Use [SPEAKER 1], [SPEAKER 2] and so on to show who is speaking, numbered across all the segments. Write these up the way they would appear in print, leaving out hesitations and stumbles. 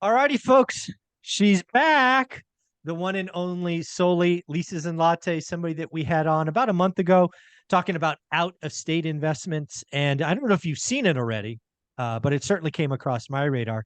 [SPEAKER 1] All righty, folks. She's back. The one and only Soli Lisa's and Latte, somebody that we had on about a month ago talking about out of state investments. And I don't know if you've seen it already, but it certainly came across my radar.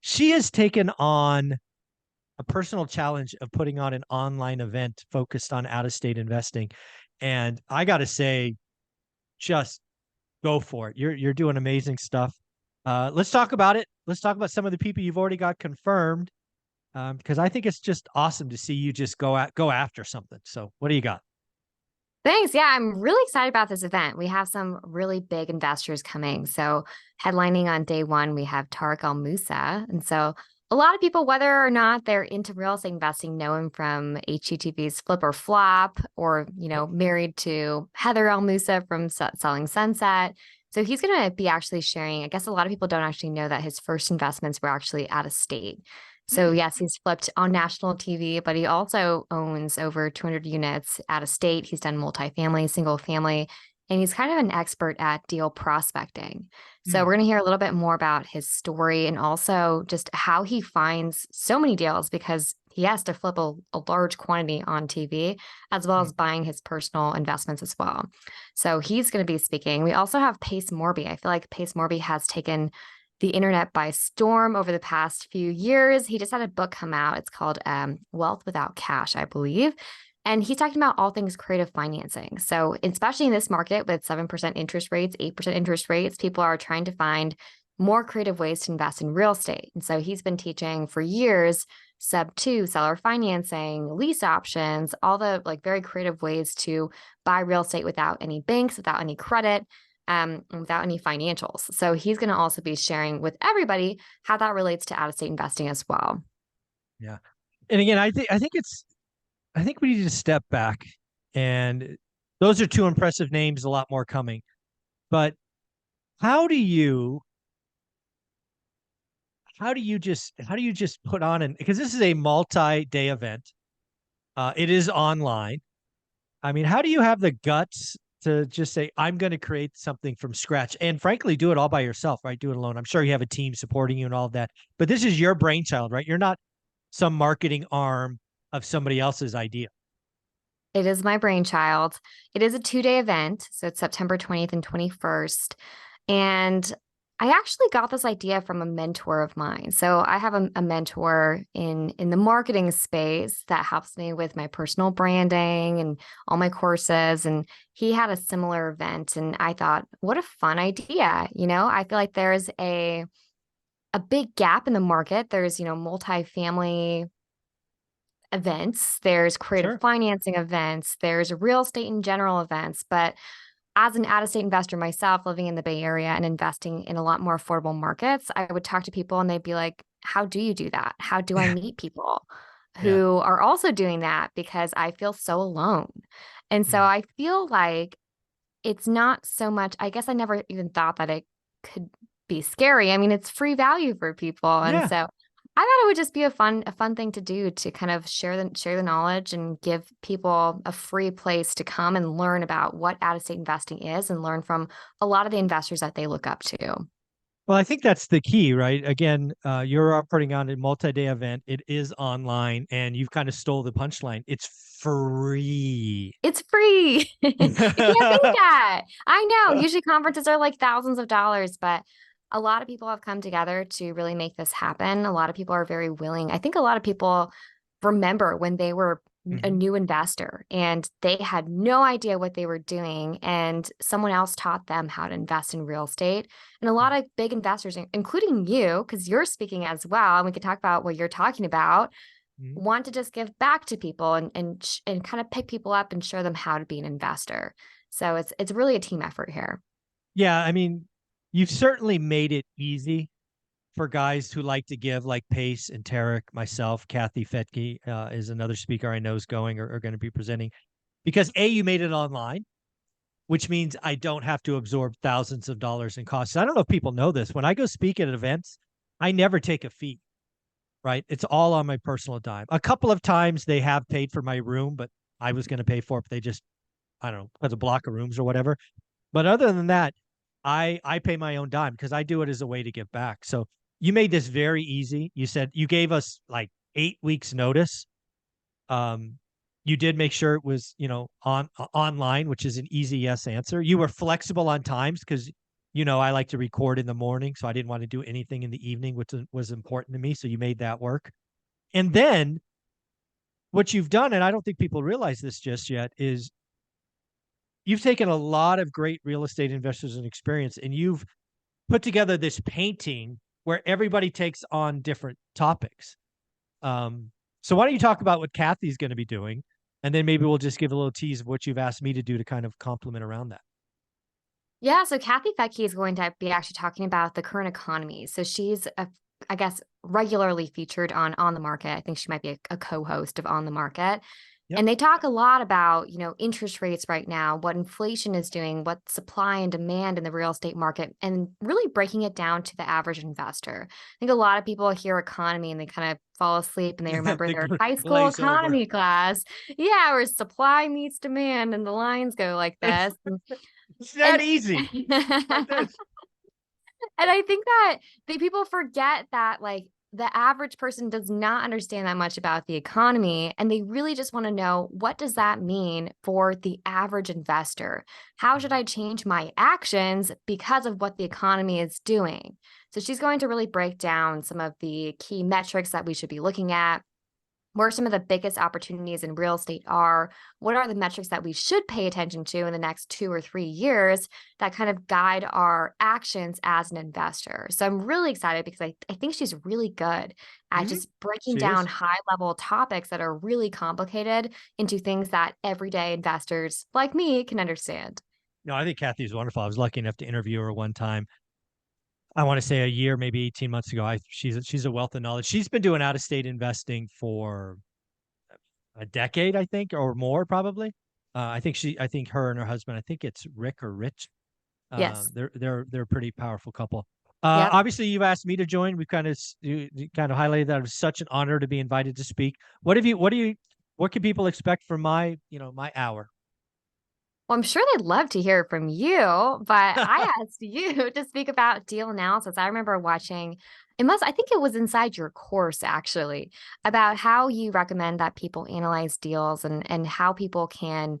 [SPEAKER 1] She has taken on a personal challenge of putting on an online event focused on out of state investing. And I got to say, just go for it. You're doing amazing stuff. Let's talk about it. Let's talk about some of the people you've already got confirmed, because I think it's just awesome to see you just go after something. So, what do you got?
[SPEAKER 2] Thanks. Yeah, I'm really excited about this event. We have some really big investors coming. So, headlining on day one, we have Tariq Al Musa. And so, a lot of people, whether or not they're into real estate investing, know him from HGTV's Flip or Flop, or, married to Heather Al Musa from Selling Sunset. So, he's going to be actually sharing. I guess a lot of people don't actually know that his first investments were actually out of state. So
[SPEAKER 1] Hmm.
[SPEAKER 2] yes, he's flipped on national TV, but he also owns over 200 units out of state. He's done multifamily, single family, and he's kind of an expert at deal prospecting. So
[SPEAKER 1] Hmm.
[SPEAKER 2] we're going to hear a little bit more about his story and also just how he finds so many deals because he has to flip a large quantity on TV as well as
[SPEAKER 1] Hmm.
[SPEAKER 2] buying his personal investments as well. So he's going to be speaking. We also have Pace Morby. I feel like Pace Morby has taken the internet by storm over the past few years. He just had a book come out. It's called Wealth Without Cash, I believe. And he's talking about all things creative financing. So, especially in this market with 7% interest rates, 8% interest rates, people are trying to find more creative ways to invest in real estate. And so, he's been teaching for years sub two, seller financing, lease options, all the like very creative ways to buy real estate without any banks, without any credit, without any financials. So he's going to also be sharing with everybody how that relates to out-of-state investing as well.
[SPEAKER 1] Yeah. And again, I think we need to step back, and those are two impressive names. A lot more coming. But how do you how do you just put on an, because this is a multi-day event. It is online. I mean, how do you have the guts to just say, I'm going to create something from scratch and frankly do it all by yourself, right? Do it alone. I'm sure you have a team supporting you and all of that, but this is your brainchild, right? You're not some marketing arm of somebody else's idea.
[SPEAKER 2] It is my brainchild. It is a 2-day event. So it's September 20th and 21st. And I actually got this idea from a mentor of mine. So I have a mentor in the marketing space that helps me with my personal branding and all my courses. And he had a similar event. And I thought, what a fun idea. I feel like there's a big gap in the market. There's, multifamily events, there's creative
[SPEAKER 1] Sure.
[SPEAKER 2] financing events, there's real estate in general events. But as an out of state investor myself, living in the Bay Area and investing in a lot more affordable markets, I would talk to people and they'd be like, how do you do that? How do I
[SPEAKER 1] Yeah.
[SPEAKER 2] meet people
[SPEAKER 1] Yeah.
[SPEAKER 2] who are also doing that? Because I feel so alone. And so
[SPEAKER 1] Mm.
[SPEAKER 2] I feel like it's not so much, I guess I never even thought that it could be scary. I mean, it's free value for people. And
[SPEAKER 1] Yeah.
[SPEAKER 2] so I thought it would just be a fun thing to do to kind of share the knowledge and give people a free place to come and learn about what out of state investing is and learn from a lot of the investors that they look up to.
[SPEAKER 1] Well, I think that's the key, right? Again, you're putting on a multi-day event. It is online, and you've kind of stole the punchline. It's free.
[SPEAKER 2] It's free. You can't beat that. I know. Usually conferences are like thousands of dollars, but a lot of people have come together to really make this happen. A lot of people are very willing. I think a lot of people remember when they were a
[SPEAKER 1] Mhm.
[SPEAKER 2] new investor and they had no idea what they were doing, and someone else taught them how to invest in real estate. And a lot of big investors, including you, because you're speaking as well, and we could talk about what you're talking about,
[SPEAKER 1] Mhm.
[SPEAKER 2] want to just give back to people and kind of pick people up and show them how to be an investor. So it's really a team effort here.
[SPEAKER 1] Yeah, I mean, you've certainly made it easy for guys who like to give, like Pace and Tarek, myself, Kathy Fetke is another speaker I know is going or going to be presenting. Because A, you made it online, which means I don't have to absorb thousands of dollars in costs. I don't know if people know this. When I go speak at events, I never take a fee, right? It's all on my personal dime. A couple of times they have paid for my room, but I was going to pay for it, but they just, I don't know, put a block of rooms or whatever. But other than that, I pay my own dime because I do it as a way to give back. So you made this very easy. You said you gave us like 8 weeks notice. Um, you did make sure it was, online, which is an easy yes answer. You were flexible on times because, I like to record in the morning, so I didn't want to do anything in the evening, which was important to me. So you made that work. And then what you've done, and I don't think people realize this just yet, is you've taken a lot of great real estate investors and experience, and you've put together this painting where everybody takes on different topics. Um, so why don't you talk about what Kathy's going to be doing, and then maybe we'll just give a little tease of what you've asked me to do to kind of complement around that.
[SPEAKER 2] Yeah, so Kathy Fettke is going to be actually talking about the current economy. So she's, I guess, regularly featured on the market. I think she might be a co-host of On the Market.
[SPEAKER 1] Yep.
[SPEAKER 2] And they talk a lot about, interest rates right now, what inflation is doing, what supply and demand in the real estate market, and really breaking it down to the average investor. I think a lot of people hear economy and they kind of fall asleep and they remember
[SPEAKER 1] They
[SPEAKER 2] their high school
[SPEAKER 1] glaze over.
[SPEAKER 2] economy class. Yeah, where supply meets demand and the lines go like this.
[SPEAKER 1] It's that
[SPEAKER 2] And
[SPEAKER 1] easy. Like this.
[SPEAKER 2] And I think that the people forget that like the average person does not understand that much about the economy, and they really just want to know, what does that mean for the average investor? How should I change my actions because of what the economy is doing? So she's going to really break down some of the key metrics that we should be looking at, where some of the biggest opportunities in real estate are, what are the metrics that we should pay attention to in the next 2 or 3 years that kind of guide our actions as an investor. So I'm really excited because I think she's really good at
[SPEAKER 1] Mhm.
[SPEAKER 2] just breaking
[SPEAKER 1] She
[SPEAKER 2] down
[SPEAKER 1] is.
[SPEAKER 2] high level topics that are really complicated into things that everyday investors like me can understand.
[SPEAKER 1] No, I think Kathy's wonderful. I was lucky enough to interview her one time. I want to say a year, maybe 18 months ago. She's a wealth of knowledge. She's been doing out of state investing for a decade, I think, or more probably. I think her and her husband, I think it's Rick or Rich.
[SPEAKER 2] Yes.
[SPEAKER 1] They're a pretty powerful couple.
[SPEAKER 2] Yep.
[SPEAKER 1] Obviously, you've asked me to join. We've you kind of highlighted that it was such an honor to be invited to speak. What can people expect from my hour?
[SPEAKER 2] Well, I'm sure they'd love to hear from you, but I asked you to speak about deal analysis. I remember watching, I think it was inside your course actually, about how you recommend that people analyze deals and how people can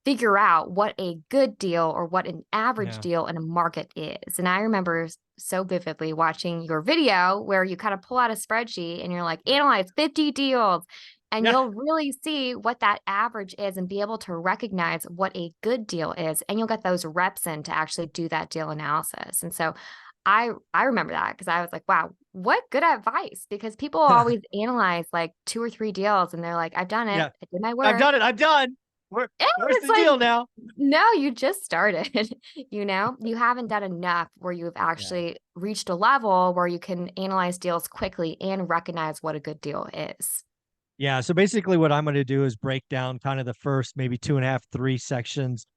[SPEAKER 2] figure out what a good deal or what an average
[SPEAKER 1] Yeah.
[SPEAKER 2] deal in a market is. And I remember so vividly watching your video where you kind of pull out a spreadsheet and you're like, analyze 50 deals. And
[SPEAKER 1] Yeah.
[SPEAKER 2] you'll really see what that average is and be able to recognize what a good deal is. And you'll get those reps in to actually do that deal analysis. And so I remember that because I was like, wow, what good advice. Because people always analyze like 2 or 3 deals and they're like, I've done it.
[SPEAKER 1] Yeah.
[SPEAKER 2] I did my
[SPEAKER 1] I've
[SPEAKER 2] work.
[SPEAKER 1] done it. I'm done.
[SPEAKER 2] And
[SPEAKER 1] Where's
[SPEAKER 2] it's
[SPEAKER 1] the
[SPEAKER 2] like,
[SPEAKER 1] deal now?
[SPEAKER 2] no, you just started. You haven't done enough where you've
[SPEAKER 1] Yeah.
[SPEAKER 2] actually reached a level where you can analyze deals quickly and recognize what a good deal is.
[SPEAKER 1] Yeah. So basically, what I'm going to do is break down kind of the first maybe two and a half, three sections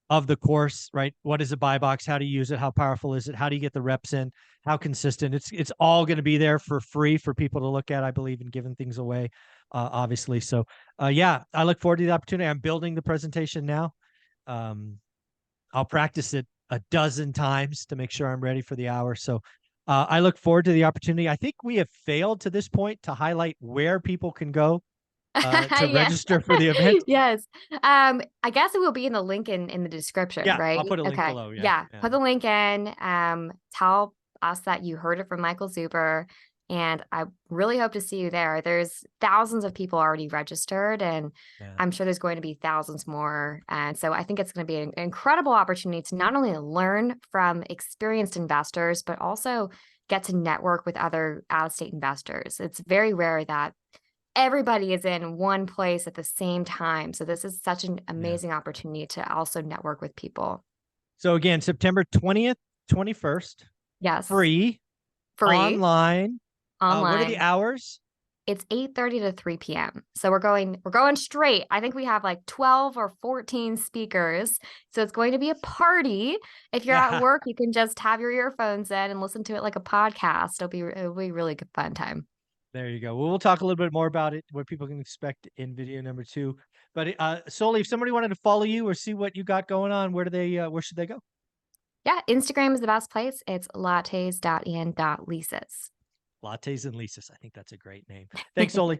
[SPEAKER 1] of the course, right? What is a buy box? How to use it? How powerful is it? How do you get the reps in? How consistent? It's all going to be there for free for people to look at. I believe in giving things away, obviously. So, yeah, I look forward to the opportunity. I'm building the presentation now. Um, I'll practice it a dozen times to make sure I'm ready for the hour. So, I look forward to the opportunity. I think we have failed to this point to highlight where people can go to
[SPEAKER 2] Yes.
[SPEAKER 1] register for the event.
[SPEAKER 2] Yes. I guess it will be in the link in the description,
[SPEAKER 1] Yeah,
[SPEAKER 2] right?
[SPEAKER 1] I'll put a link
[SPEAKER 2] Okay.
[SPEAKER 1] below. Yeah,
[SPEAKER 2] Yeah.
[SPEAKER 1] yeah,
[SPEAKER 2] Put the link in. Tell us that you heard it from Michael Zuber. And I really hope to see you there. There's thousands of people already registered, and
[SPEAKER 1] yeah,
[SPEAKER 2] I'm sure there's going to be thousands more. And so I think it's going to be an incredible opportunity to not only learn from experienced investors, but also get to network with other out of state investors. It's very rare that everybody is in one place at the same time. So this is such an
[SPEAKER 1] yeah.
[SPEAKER 2] amazing opportunity to also network with people.
[SPEAKER 1] So again, September 20th, 21st,
[SPEAKER 2] Yes,
[SPEAKER 1] free,
[SPEAKER 2] free
[SPEAKER 1] online. What are the
[SPEAKER 2] online.
[SPEAKER 1] hours?
[SPEAKER 2] It's 8:30 to 3 p.m. So we're going straight. I think we have like 12 or 14 speakers. So it's going to be a party. If you're at
[SPEAKER 1] Yeah,
[SPEAKER 2] work, you can just have your earphones in and listen to it like a podcast. It'll be really good fun time.
[SPEAKER 1] there you go. Well, we'll talk a little bit more about it, what people can expect in video number two. But Soli, if somebody wanted to follow you or see what you got going on, where should they go?
[SPEAKER 2] Yeah, Instagram is the best place. It's lattes.and.leases.
[SPEAKER 1] Lattes and Lisa's. I think that's a great name. Thanks, Oli.